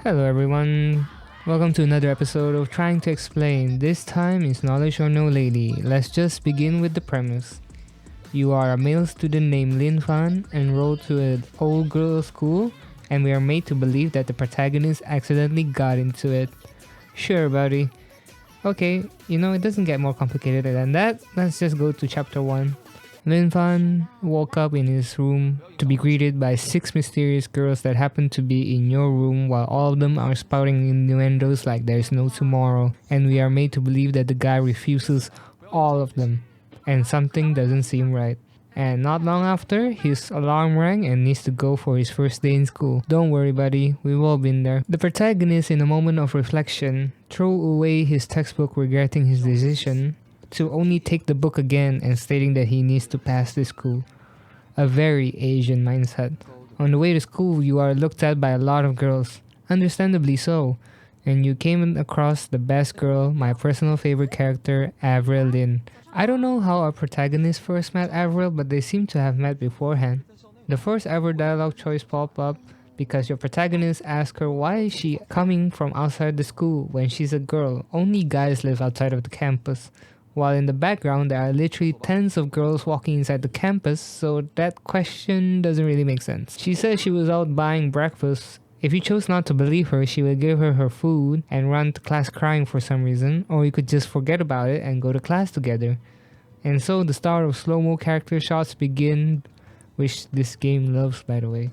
Hello everyone, welcome to another episode of Trying to Explain. This time is Knowledge or No Lady. Let's just begin with the premise. You are a male student named Lin Fan, enrolled to an old girls' school, and we are made to believe that the protagonist accidentally got into it. Sure, buddy. Okay, it doesn't get more complicated than that. Let's just go to chapter 1. Lin Fan woke up in his room to be greeted by 6 mysterious girls that happen to be in your room, while all of them are spouting innuendos like there's no tomorrow, and we are made to believe that the guy refuses all of them, and something doesn't seem right. And not long after, his alarm rang and needs to go for his first day in school. Don't worry, buddy, we've all been there. The protagonist, in a moment of reflection, threw away his textbook regretting his decision to only take the book again and stating that he needs to pass this school. A very Asian mindset. On the way to school, you are looked at by a lot of girls, understandably so, and you came across the best girl, my personal favorite character, Avril Lin. I don't know how our protagonist first met Avril, but they seem to have met beforehand. The first ever dialogue choice popped up because your protagonist asks her why is she coming from outside the school when she's a girl. Only guys live outside of the campus. While in the background, there are literally tens of girls walking inside the campus, so that question doesn't really make sense. She says she was out buying breakfast. If you chose not to believe her, she would give her food and run to class crying for some reason, or you could just forget about it and go to class together. And so the start of slow-mo character shots begin, which this game loves, by the way.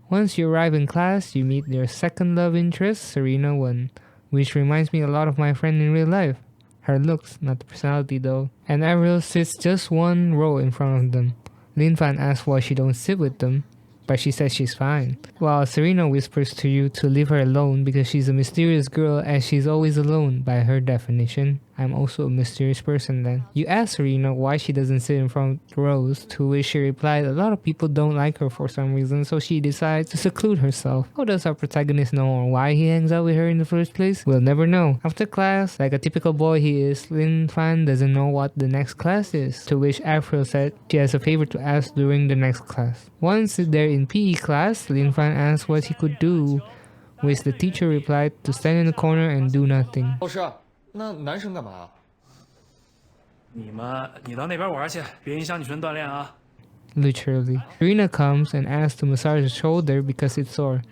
Once you arrive in class, you meet your second love interest, Serena 1, which reminds me a lot of my friend in real life. Her looks, not the personality though. And Avril sits just one row in front of them. Lin Fan asks why she don't sit with them, but she says she's fine. While Serena whispers to you to leave her alone because she's a mysterious girl as she's always alone by her definition. I'm also a mysterious person then. You ask Serena why she doesn't sit in front rows, to which she replied a lot of people don't like her for some reason, so she decides to seclude herself. How does our protagonist know why he hangs out with her in the first place? We'll never know. After class, like a typical boy he is, Lin Fan doesn't know what the next class is, to which Avril said she has a favor to ask during the next class. Once they're in PE class, Lin Fan asks what he could do, which the teacher replied to stand in the corner and do nothing. 老师，那男生干嘛？你到那边玩去，别影响女生锻炼啊。Literally. Serena comes and asks to massage her shoulder because it's sore.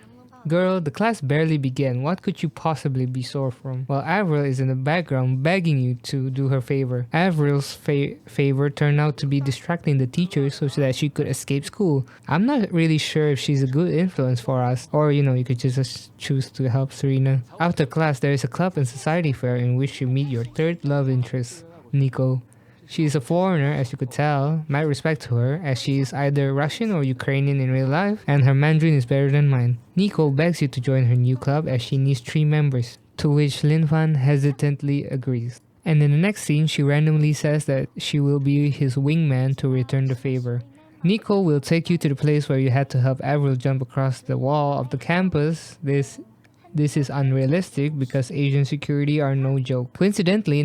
Girl, the class barely began. What could you possibly be sore from? While Avril is in the background begging you to do her favor. Avril's favor turned out to be distracting the teacher so that she could escape school. I'm not really sure if she's a good influence for us, or you could just choose to help Serena. After class, there is a club and society fair in which you meet your third love interest, Nico. She is a foreigner, as you could tell. Mad respect to her, as she is either Russian or Ukrainian in real life, and her Mandarin is better than mine. Nico begs you to join her new club as she needs 3 members, to which Lin Fan hesitantly agrees. And in the next scene, she randomly says that she will be his wingman to return the favor. Nico will take you to the place where you had to help Avril jump across the wall of the campus. This is unrealistic because Asian security are no joke. Coincidentally,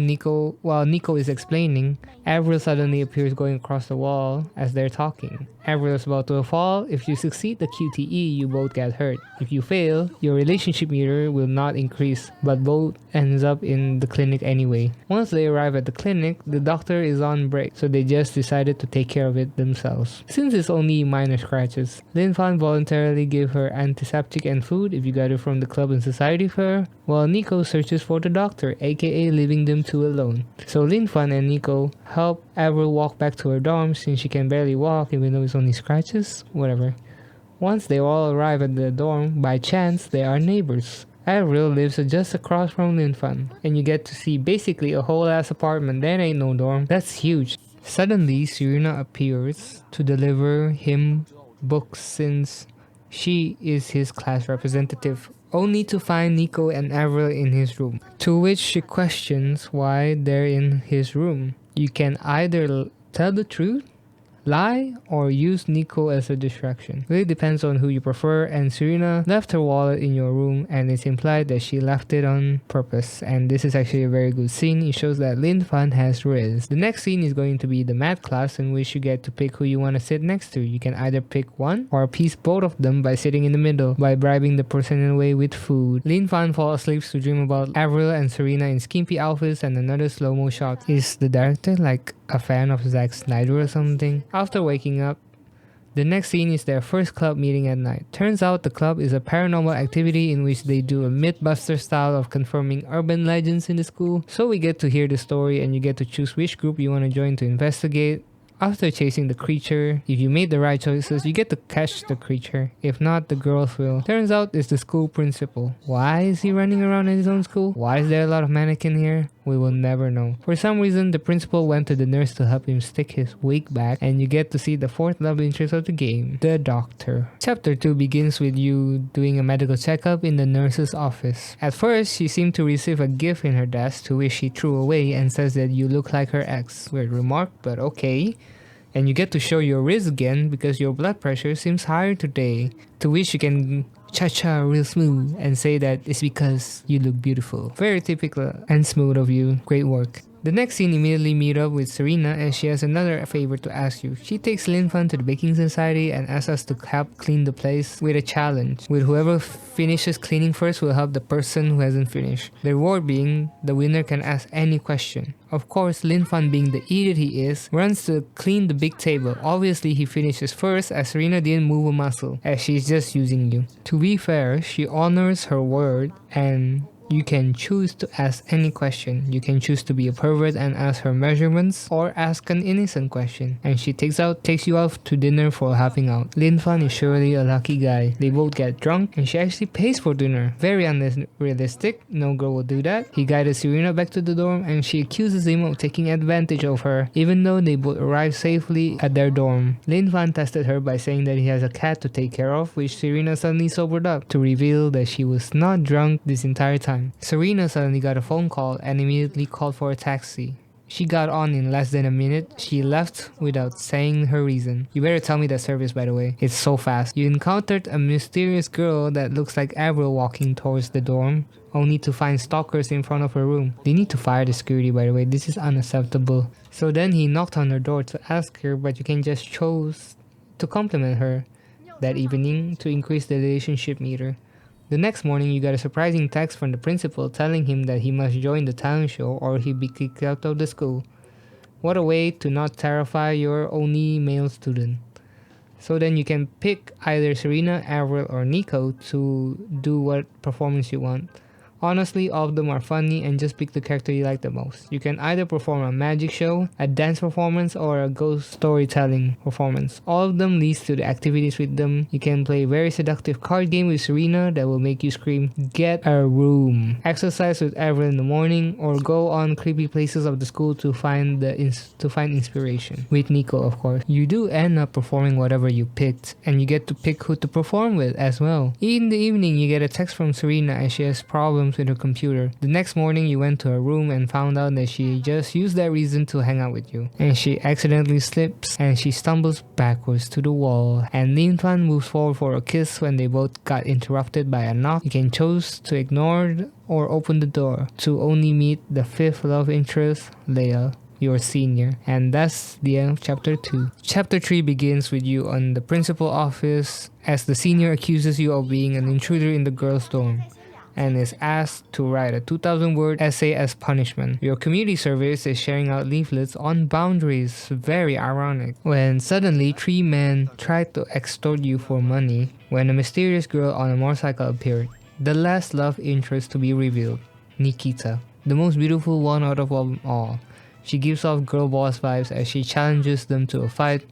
while Nico is explaining, Avril suddenly appears going across the wall as they're talking. Avril is about to fall. If you succeed the QTE, you both get hurt. If you fail, your relationship meter will not increase, but both ends up in the clinic anyway. Once they arrive at the clinic, the doctor is on break, so they just decided to take care of it themselves. Since it's only minor scratches, Lin Fan voluntarily gave her antiseptic and food if you got it from the club and society fair, while Nico searches for the doctor, aka leaving them two alone. So Lin Fan and Nico help Avril walk back to her dorm since she can barely walk even though it's only scratches, whatever. Once they all arrive at the dorm, by chance they are neighbors. Avril lives just across from Lin Fan, and you get to see basically a whole ass apartment. That ain't no dorm. That's huge. Suddenly, Serena appears to deliver him books since she is his class representative, only to find Nico and Avril in his room, to which she questions why they're in his room. You can either tell the truth, lie or use Nico as a distraction. Really depends on who you prefer, and Serena left her wallet in your room and it's implied that she left it on purpose, and this is actually a very good scene. It shows that Lin Fan has riz. The next scene is going to be the math class in which you get to pick who you want to sit next to. You can either pick one or piece both of them by sitting in the middle by bribing the person in the way with food. Lin Fan falls asleep to dream about Avril and Serena in skimpy outfits and another slow-mo shot. Is the director like a fan of Zack Snyder or something? After waking up, the next scene is their first club meeting at night. Turns out the club is a paranormal activity in which they do a Mythbuster style of confirming urban legends in the school. So we get to hear the story and you get to choose which group you want to join to investigate. After chasing the creature, if you made the right choices, you get to catch the creature. If not, the girls will. Turns out it's the school principal. Why is he running around in his own school? Why is there a lot of mannequin here? We will never know. For some reason, the principal went to the nurse to help him stick his wig back, and you get to see the fourth love interest of the game, the doctor. Chapter 2 begins with you doing a medical checkup in the nurse's office. At first, she seemed to receive a gift in her desk to which she threw away and says that you look like her ex. Weird remark, but okay. And you get to show your wrist again because your blood pressure seems higher today. To which you can cha-cha real smooth and say that it's because you look beautiful. Very typical and smooth of you. Great work. The next scene immediately meet up with Serena and she has another favor to ask you. She takes Lin Fan to the baking society and asks us to help clean the place with a challenge. With whoever finishes cleaning first will help the person who hasn't finished. The reward being the winner can ask any question. Of course, Lin Fan, being the idiot he is, runs to clean the big table. Obviously, he finishes first as Serena didn't move a muscle as she's just using you. To be fair, she honors her word and you can choose to ask any question. You can choose to be a pervert and ask her measurements or ask an innocent question. And she takes you out to dinner for helping out. Lin Fan is surely a lucky guy. They both get drunk and she actually pays for dinner. Very unrealistic. No girl would do that. He guided Serena back to the dorm and she accuses him of taking advantage of her even though they both arrived safely at their dorm. Lin Fan tested her by saying that he has a cat to take care of, which Serena suddenly sobered up to reveal that she was not drunk this entire time. Serena suddenly got a phone call and immediately called for a taxi. She got on in less than a minute. She left without saying her reason. You better tell me that service, by the way. It's so fast. You encountered a mysterious girl that looks like Avril walking towards the dorm, only to find stalkers in front of her room. They need to fire the security, by the way. This is unacceptable. So then he knocked on her door to ask her, but you can just chose to compliment her that evening to increase the relationship meter. The next morning, you got a surprising text from the principal telling him that he must join the talent show or he'd be kicked out of the school. What a way to not terrify your only male student. So then you can pick either Serena, Avril, or Nico to do what performance you want. Honestly, all of them are funny and just pick the character you like the most. You can either perform a magic show, a dance performance, or a ghost storytelling performance. All of them leads to the activities with them. You can play a very seductive card game with Serena that will make you scream, "Get a room!" Exercise with Avril in the morning, or go on creepy places of the school to find inspiration. With Nico, of course. You do end up performing whatever you picked, and you get to pick who to perform with as well. In the evening, you get a text from Serena as she has problems with her computer. The next morning, you went to her room and found out that she just used that reason to hang out with you. And she accidentally slips and she stumbles backwards to the wall. And Lin Fan moves forward for a kiss when they both got interrupted by a knock. You can choose to ignore or open the door to only meet the fifth love interest, Leia, your senior. And that's the end of chapter 2. Chapter 3 begins with you on the principal office as the senior accuses you of being an intruder in the girls' dorm and is asked to write a 2,000-word essay as punishment. Your community service is sharing out leaflets on boundaries. Very ironic. When suddenly 3 men tried to extort you for money when a mysterious girl on a motorcycle appeared. The last love interest to be revealed, Nikita, the most beautiful one out of them all. She gives off girl boss vibes as she challenges them to a fight,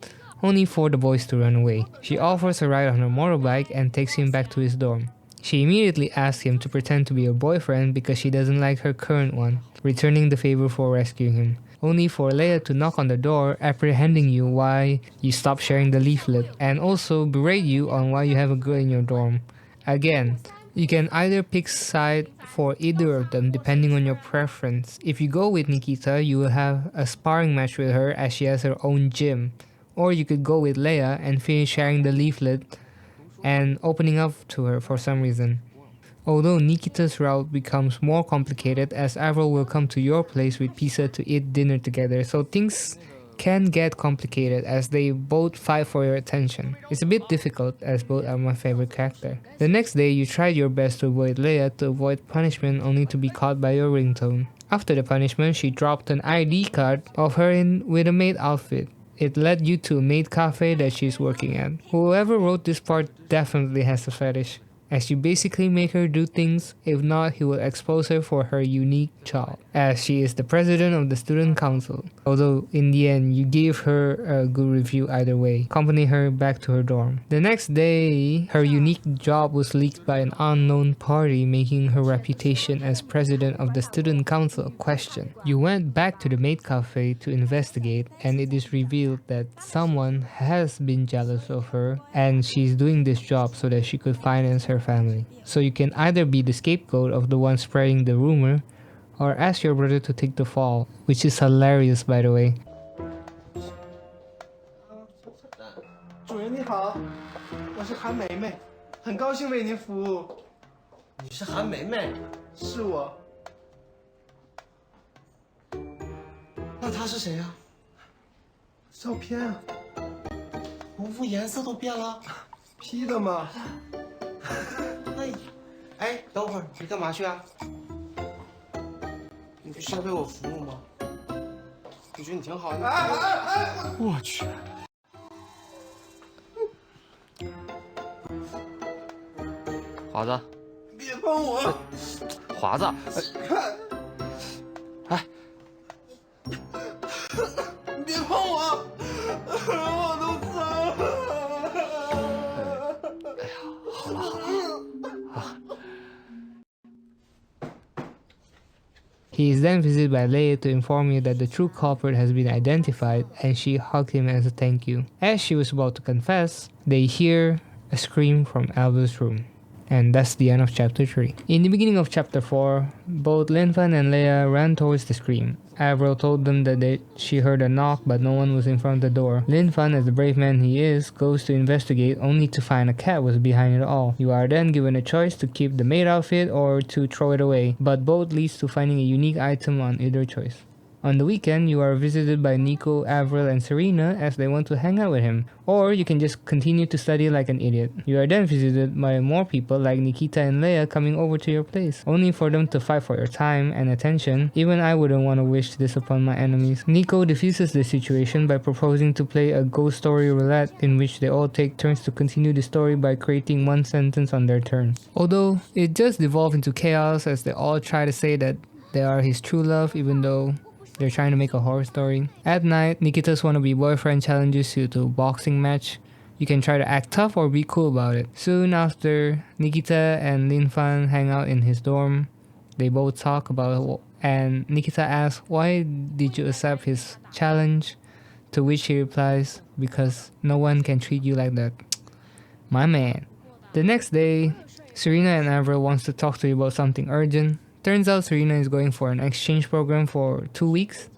only for the boys to run away. She offers a ride on her motorbike and takes him back to his dorm. She immediately asks him to pretend to be her boyfriend because she doesn't like her current one, returning the favor for rescuing him. Only for Leia to knock on the door, apprehending you why you stopped sharing the leaflet, and also berate you on why you have a girl in your dorm. Again, you can either pick side for either of them depending on your preference. If you go with Nikita, you will have a sparring match with her as she has her own gym, Or you could go with Leia and finish sharing the leaflet and opening up to her for some reason. Although Nikita's route becomes more complicated as Avril will come to your place with pizza to eat dinner together, so things can get complicated as they both fight for your attention. It's a bit difficult as both are my favorite character. The next day, you tried your best to avoid Leia to avoid punishment only to be caught by your ringtone. After the punishment, she dropped an ID card of her in with a maid outfit. It led you to a maid cafe that she's working at. Whoever wrote this part definitely has a fetish, as you basically make her do things, if not he will expose her for her unique job, as she is the president of the student council. Although in the end you gave her a good review either way, accompany her back to her dorm. The next day, her unique job was leaked by an unknown party, making her reputation as president of the student council questioned. You went back to the maid cafe to investigate, and it is revealed that someone has been jealous of her and she's doing this job so that she could finance her family. So you can either be the scapegoat of the one spreading the rumor or ask your brother to take the fall, which is hilarious by the way. 主人你好，我是韩梅梅，很高兴为您服务。你是韩梅梅？是我。那她是谁呀？照片啊，红肤颜色都变了。P 的吗？哎，等会儿你干嘛去啊？你不是要为我服务吗？我觉得你挺好的。我去。华子，别碰我！华子，看，哎，别碰我！我都脏了。哎呀，好了好了。He is then visited by Leia to inform you that the true culprit has been identified, and she hugged him as a thank you. As she was about to confess, they hear a scream from Alva's room. And that's the end of chapter 3. In the beginning of chapter 4, both Linfan and Leia ran towards the scream. Avril told them that she heard a knock but no one was in front of the door. Linfan, as the brave man he is, goes to investigate only to find a cat was behind it all. You are then given a choice to keep the maid outfit or to throw it away, but both leads to finding a unique item on either choice. On the weekend, you are visited by Nico, Avril, and Serena as they want to hang out with him, or you can just continue to study like an idiot. You are then visited by more people like Nikita and Leia coming over to your place, only for them to fight for your time and attention. Even I wouldn't want to wish this upon my enemies. Nico diffuses the situation by proposing to play a ghost story roulette in which they all take turns to continue the story by creating one sentence on their turn. Although, it just devolved into chaos as they all try to say that they are his true love even though they're trying to make a horror story. At night, Nikita's wannabe boyfriend challenges you to a boxing match. You can try to act tough or be cool about it. Soon after, Nikita and Linfan hang out in his dorm. They both talk about and Nikita asks, why did you accept his challenge? To which he replies, because no one can treat you like that. My man. The next day, Serena and Avril wants to talk to you about something urgent. Turns out Serena is going for an exchange program for 2 weeks.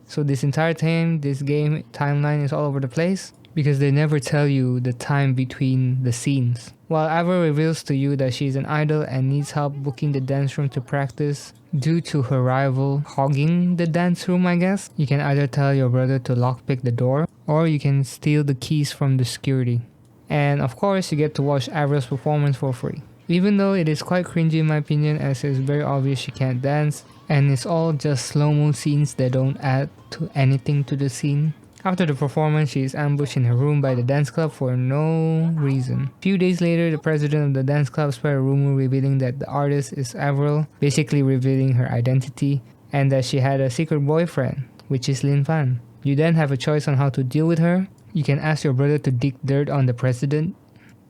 So this entire time, this game timeline is all over the place because they never tell you the time between the scenes. While Avril reveals to you that she's an idol and needs help booking the dance room to practice due to her rival hogging the dance room, I guess. You can either tell your brother to lockpick the door or you can steal the keys from the security. And of course, you get to watch Avril's performance for free. Even though it is quite cringy in my opinion as it's very obvious she can't dance and it's all just slow-mo scenes that don't add to anything to the scene. After the performance, she is ambushed in her room by the dance club for no reason. A few days later, the president of the dance club spread a rumor revealing that the artist is Avril, basically revealing her identity, and that she had a secret boyfriend, which is Linfan. You then have a choice on how to deal with her. You can ask your brother to dig dirt on the president,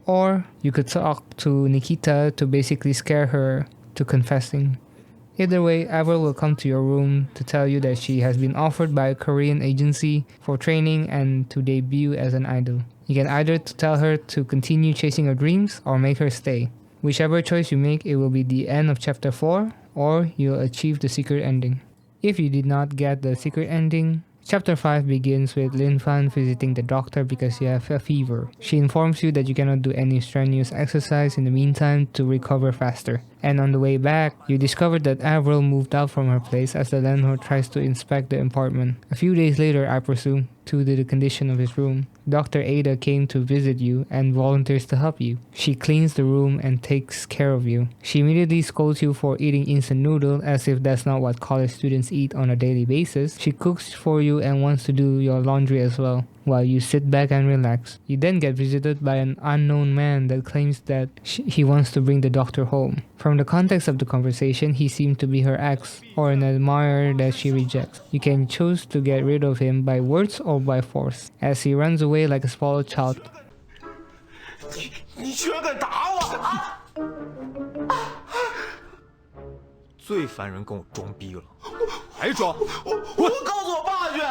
or you could talk to Nikita to basically scare her to confessing. Either way, Avril will come to your room to tell you that she has been offered by a Korean agency for training and to debut as an idol. You can either tell her to continue chasing her dreams or make her stay. Whichever choice you make, it will be the end of chapter 4 or you'll achieve the secret ending. If you did not get the secret ending, Chapter 5 begins with Lin Fan visiting the doctor because you have a fever. She informs you that you cannot do any strenuous exercise in the meantime to recover faster. And on the way back, you discover that Avril moved out from her place as the landlord tries to inspect the apartment. A few days later, I presume, due to the condition of his room, Dr. Ada came to visit you and volunteers to help you. She cleans the room and takes care of you. She immediately scolds you for eating instant noodle as if that's not what college students eat on a daily basis. She cooks for you and wants to do your laundry as well, while you sit back and relax. You then get visited by an unknown man that claims that he wants to bring the doctor home. From the context of the conversation, he seemed to be her ex, or an admirer that she rejects. You can choose to get rid of him by words or by force, as he runs away like a spoiled child. 你居然敢打我啊！最烦人跟我装逼了，还装？我告诉我爸去。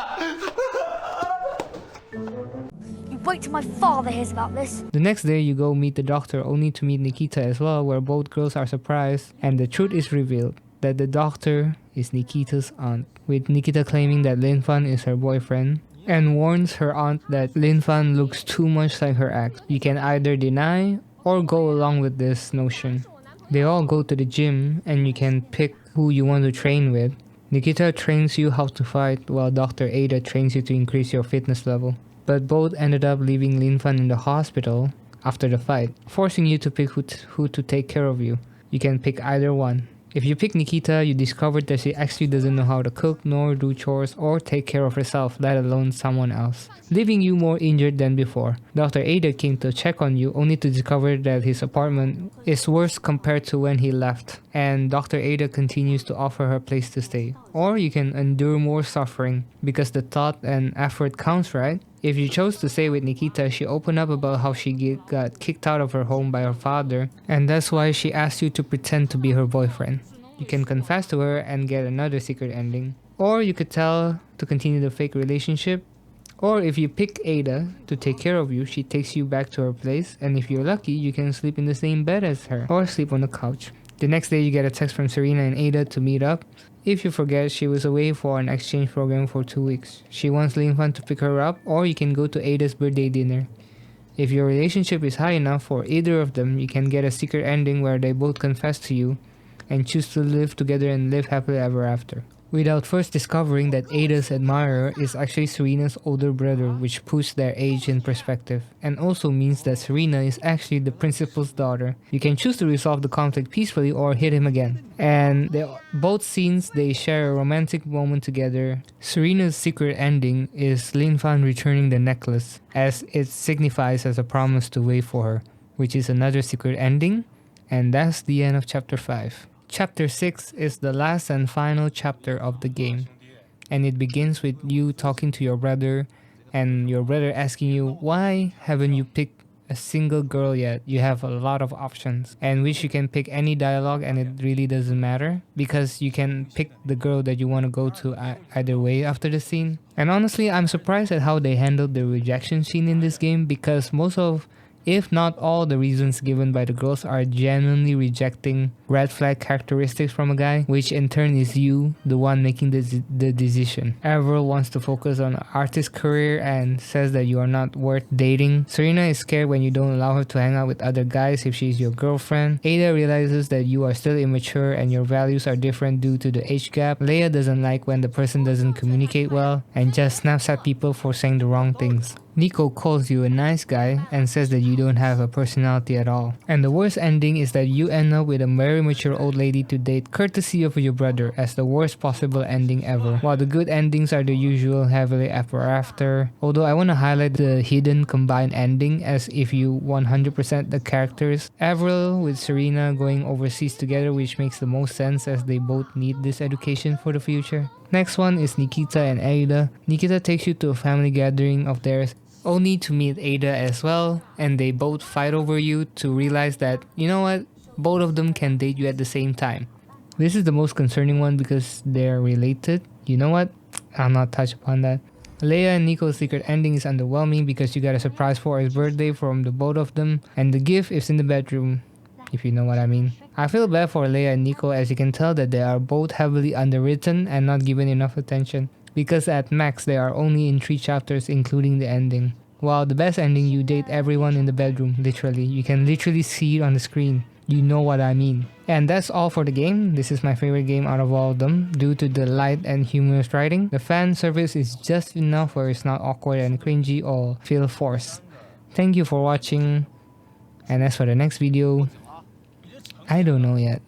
You wait till my father hears about this. The next day, you go meet the doctor only to meet Nikita as well, where both girls are surprised, and the truth is revealed that the doctor is Nikita's aunt, with Nikita claiming that Lin Fan is her boyfriend, and warns her aunt that Lin Fan looks too much like her ex. You can either deny or go along with this notion. They all go to the gym, and you can pick who you want to train with. Nikita trains you how to fight, while Dr. Ada trains you to increase your fitness level. But both ended up leaving Lin Fan in the hospital after the fight, forcing you to pick who to take care of you. You can pick either one. If you pick Nikita, you discover that she actually doesn't know how to cook, nor do chores, or take care of herself, let alone someone else, leaving you more injured than before. Dr. Ada came to check on you only to discover that his apartment is worse compared to when he left, and Dr. Ada continues to offer her place to stay. Or you can endure more suffering, because the thought and effort counts, right? If you chose to stay with Nikita, she opened up about how she got kicked out of her home by her father, and that's why she asked you to pretend to be her boyfriend. You can confess to her and get another secret ending. Or you could tell to continue the fake relationship. Or if you pick Ada to take care of you, she takes you back to her place, and if you're lucky, you can sleep in the same bed as her, or sleep on the couch. The next day, you get a text from Serena and Ada to meet up. If you forget, she was away for an exchange program for 2 weeks. She wants Lin Fan to pick her up, or you can go to Ada's birthday dinner. If your relationship is high enough for either of them, you can get a secret ending where they both confess to you and choose to live together and live happily ever after, without first discovering that Ada's admirer is actually Serena's older brother, which puts their age in perspective, and also means that Serena is actually the principal's daughter. You can choose to resolve the conflict peacefully or hit him again. And both scenes, they share a romantic moment together. Serena's secret ending is Lin Fan returning the necklace, as it signifies as a promise to wait for her, which is another secret ending, and that's the end of chapter 5. Chapter 6 is the last and final chapter of the game, and it begins with you talking to your brother, and your brother asking you, why haven't you picked a single girl yet? You have a lot of options, and which you can pick any dialogue, and it really doesn't matter, because you can pick the girl that you want to go to either way after the scene. And honestly, I'm surprised at how they handled the rejection scene in this game, because most of, if not all, the reasons given by the girls are genuinely rejecting red flag characteristics from a guy, which in turn is you, the one making the decision. Avril wants to focus on an artist career and says that you are not worth dating. Serena is scared when you don't allow her to hang out with other guys if she's your girlfriend. Ada realizes that you are still immature and your values are different due to the age gap. Leia doesn't like when the person doesn't communicate well and just snaps at people for saying the wrong things. Nico calls you a nice guy and says that you don't have a personality at all. And the worst ending is that you end up with a very mature old lady to date courtesy of your brother, as the worst possible ending ever. While the good endings are the usual happily ever after. Although I want to highlight the hidden combined ending, as if you 100% the characters. Avril with Serena going overseas together, which makes the most sense as they both need this education for the future. Next one is Nikita and Ada. Nikita takes you to a family gathering of theirs, only to meet Ada as well, and they both fight over you to realize that, you know what, both of them can date you at the same time. This is the most concerning one because they're related. You know what, I'll not touch upon that. Leia and Nico's secret ending is underwhelming because you got a surprise for his birthday from the both of them, and the gift is in the bedroom, if you know what I mean. I feel bad for Leia and Nico, as you can tell that they are both heavily underwritten and not given enough attention. because at max they are only in 3 chapters including the ending. While the best ending, you date everyone in the bedroom, literally. You can literally see it on the screen. You know what I mean. And that's all for the game. This is my favorite game out of all of them due to the light and humorous writing. The fan service is just enough where it's not awkward and cringy or feel forced. Thank you for watching. And as for the next video, I don't know yet.